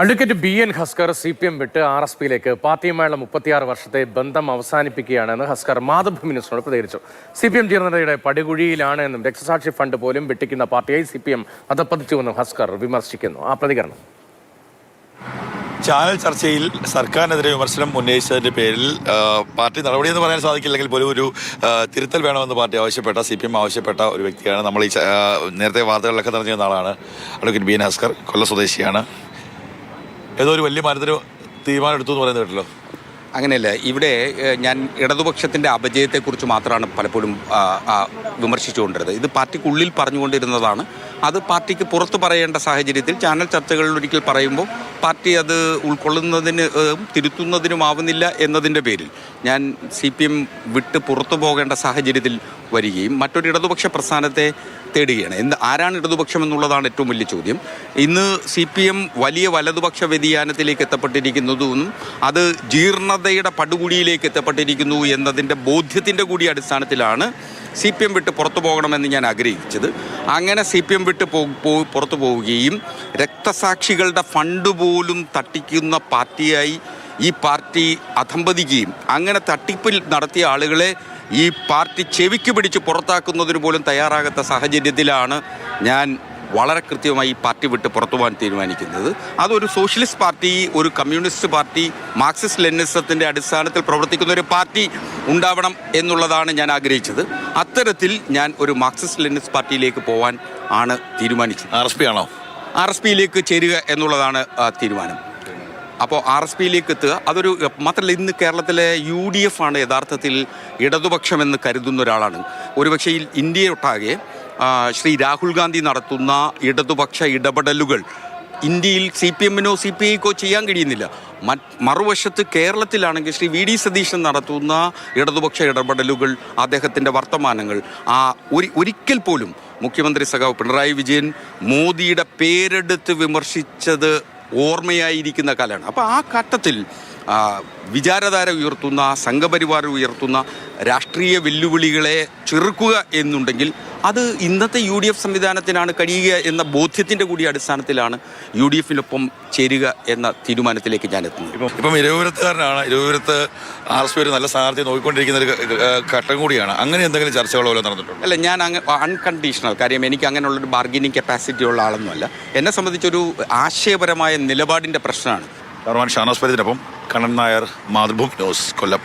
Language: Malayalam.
അഡ്വക്കേറ്റ് BN ഹസ്കർ CPM വിട്ട് RSPയിലേക്ക് പാർട്ടിയുമായുള്ള 36 വർഷത്തെ ബന്ധം അവസാനിപ്പിക്കുകയാണെന്ന് ഹസ്കർ മാതൃഭൂമി ന്യൂസിനോട് പ്രതികരിച്ചു. CPM ജീർണതയുടെ പടുകുഴിയിലാണ് എന്നും രക്തസാക്ഷി ഫണ്ട് പോലും വെട്ടിക്കുന്ന പാർട്ടിയായി CPM അധപ്പതിച്ചുവെന്നും ഹസ്കർ വിമർശിക്കുന്നു. ആ പ്രതികരണം ചാനൽ ചർച്ചയിൽ സർക്കാരിനെതിരെ വിമർശനം ഉന്നയിച്ചതിന്റെ പേരിൽ പാർട്ടി നടപടിയെന്ന് പറയാൻ സാധിക്കില്ലെങ്കിൽ പോലും ഒരു തിരുത്തൽ വേണമെന്ന് പാർട്ടി ആവശ്യപ്പെട്ട CPM ആവശ്യപ്പെട്ട ഒരു വ്യക്തിയാണ്. നമ്മൾ ഈ നേരത്തെ വാർത്തകളിലൊക്കെ നിറഞ്ഞ ആളാണ് അഡ്വക്കേറ്റ് BN ഹസ്കർ. കൊല്ലം സ്വദേശിയാണ്. ഏതോ ഒരു വലിയ മരത്തിന് തീരുമാനം എടുത്തു എന്ന് പറയുന്നത് കേട്ടല്ലോ. അങ്ങനെയല്ല, ഇവിടെ ഞാൻ ഇടതുപക്ഷത്തിൻ്റെ അപജയത്തെക്കുറിച്ച് മാത്രമാണ് പലപ്പോഴും വിമർശിച്ചുകൊണ്ടിരുന്നത്. ഇത് പാർട്ടിക്കുള്ളിൽ പറഞ്ഞുകൊണ്ടിരുന്നതാണ്. അത് പാർട്ടിക്ക് പുറത്ത് പറയേണ്ട സാഹചര്യത്തിൽ ചാനൽ ചർച്ചകളിൽ ഒരിക്കൽ പറയുമ്പോൾ പാർട്ടി അത് ഉൾക്കൊള്ളുന്നതിന് തിരുത്തുന്നതിനുമാവുന്നില്ല എന്നതിൻ്റെ പേരിൽ ഞാൻ CPM വിട്ട് പുറത്തു പോകേണ്ട സാഹചര്യത്തിൽ വരികയും മറ്റൊരു ഇടതുപക്ഷ പ്രസ്ഥാനത്തെ തേടുകയാണ്. ആരാണ് ഇടതുപക്ഷം എന്നുള്ളതാണ് ഏറ്റവും വലിയ ചോദ്യം. ഇന്ന് CPM വലിയ വലതുപക്ഷ വ്യതിയാനത്തിലേക്ക് എത്തപ്പെട്ടിരിക്കുന്നതും അത് ജീർണതയുടെ പടുകുഴിയിലേക്ക് എത്തപ്പെട്ടിരിക്കുന്നു എന്നതിൻ്റെ ബോധ്യത്തിൻ്റെ കൂടി അടിസ്ഥാനത്തിലാണ് CPM വിട്ട് പുറത്തു പോകണമെന്ന് ഞാൻ ആഗ്രഹിച്ചത്. അങ്ങനെ CPM വിട്ട് പുറത്തു പോവുകയും രക്തസാക്ഷികളുടെ ഫണ്ട് പോലും തട്ടിക്കുന്ന പാർട്ടിയായി ഈ പാർട്ടി അധംപതിക്കുകയും അങ്ങനെ തട്ടിപ്പിൽ നടത്തിയ ആളുകളെ ഈ പാർട്ടി ചെവിക്ക് പിടിച്ച് പുറത്താക്കുന്നതിന് പോലും തയ്യാറാകാത്ത സാഹചര്യത്തിലാണ് ഞാൻ വളരെ കൃത്യമായി ഈ പാർട്ടി വിട്ട് പുറത്തു പോകാൻ തീരുമാനിക്കുന്നത്. അതൊരു സോഷ്യലിസ്റ്റ് പാർട്ടി, ഒരു കമ്മ്യൂണിസ്റ്റ് പാർട്ടി, മാർക്സിസ്റ്റ് ലെനിനിസത്തിൻ്റെ അടിസ്ഥാനത്തിൽ പ്രവർത്തിക്കുന്ന ഒരു പാർട്ടി ഉണ്ടാവണം എന്നുള്ളതാണ് ഞാൻ ആഗ്രഹിച്ചത്. അത്തരത്തിൽ ഞാൻ ഒരു മാർക്സിസ്റ്റ് ലെനിനിസ്റ്റ് പാർട്ടിയിലേക്ക് പോകാൻ ആണ് തീരുമാനിച്ചത്. RSP ആണോ? RSPയിലേക്ക് ചേരുക എന്നുള്ളതാണ് തീരുമാനം. അപ്പോൾ RSPയിലേക്ക് എത്തുക. അതൊരു മാത്രമല്ല, ഇന്ന് കേരളത്തിലെ UDF ആണ് യഥാർത്ഥത്തിൽ ഇടതുപക്ഷമെന്ന് കരുതുന്ന ഒരാളാണ്. ഒരുപക്ഷെ ഇന്ത്യയൊട്ടാകെ ശ്രീ രാഹുൽ ഗാന്ധി നടത്തുന്ന ഇടതുപക്ഷ ഇടപെടലുകൾ ഇന്ത്യയിൽ CPMനോ CPIക്കോ ചെയ്യാൻ കഴിയുന്നില്ല. മറുവശത്ത് കേരളത്തിലാണെങ്കിൽ ശ്രീ VD സതീശൻ നടത്തുന്ന ഇടതുപക്ഷ ഇടപെടലുകൾ, അദ്ദേഹത്തിൻ്റെ വർത്തമാനങ്ങൾ, ഒരിക്കൽ പോലും മുഖ്യമന്ത്രി സഖാവ് പിണറായി വിജയൻ മോദിയുടെ പേരെടുത്ത് വിമർശിച്ചത് ഓർമ്മയായിരിക്കുന്ന കാലമാണ്. അപ്പോൾ ആ ഘട്ടത്തിൽ വിചാരധാര ഉയർത്തുന്ന, സംഘപരിവാർ ഉയർത്തുന്ന രാഷ്ട്രീയ വെല്ലുവിളികളെ ചെറുക്കുക എന്നുണ്ടെങ്കിൽ അത് ഇന്നത്തെ UDF സംവിധാനത്തിനാണ് കഴിയുക എന്ന ബോധ്യത്തിൻ്റെ കൂടി അടിസ്ഥാനത്തിലാണ് UDFനൊപ്പം ചേരുക എന്ന തീരുമാനത്തിലേക്ക് ഞാൻ എത്തുന്നത്. ഇപ്പം ഇരവിപുരത്തുകാരനാണ്. ഇരവിപുരത്ത് RSP ഒരു നല്ല സ്ഥാനാർത്ഥിയെ നോക്കിക്കൊണ്ടിരിക്കുന്ന ഒരു ഘട്ടം കൂടിയാണ്. അങ്ങനെ എന്തെങ്കിലും ചർച്ചകളോ നടന്നിട്ടുണ്ടോ? അല്ല, ഞാൻ അൺകണ്ടീഷണൽ കാര്യം, എനിക്ക് അങ്ങനെയുള്ളൊരു ബാർഗനിങ് കപ്പാസിറ്റി ഉള്ള ആളൊന്നുമല്ല. എന്നെ സംബന്ധിച്ചൊരു ആശയപരമായ നിലപാടിൻ്റെ പ്രശ്നമാണ്. ഷാനോസ് പരിതിനൊപ്പം കണ്ണൻ നായർ, മാതൃഭൂമി ന്യൂസ്, കൊല്ലം.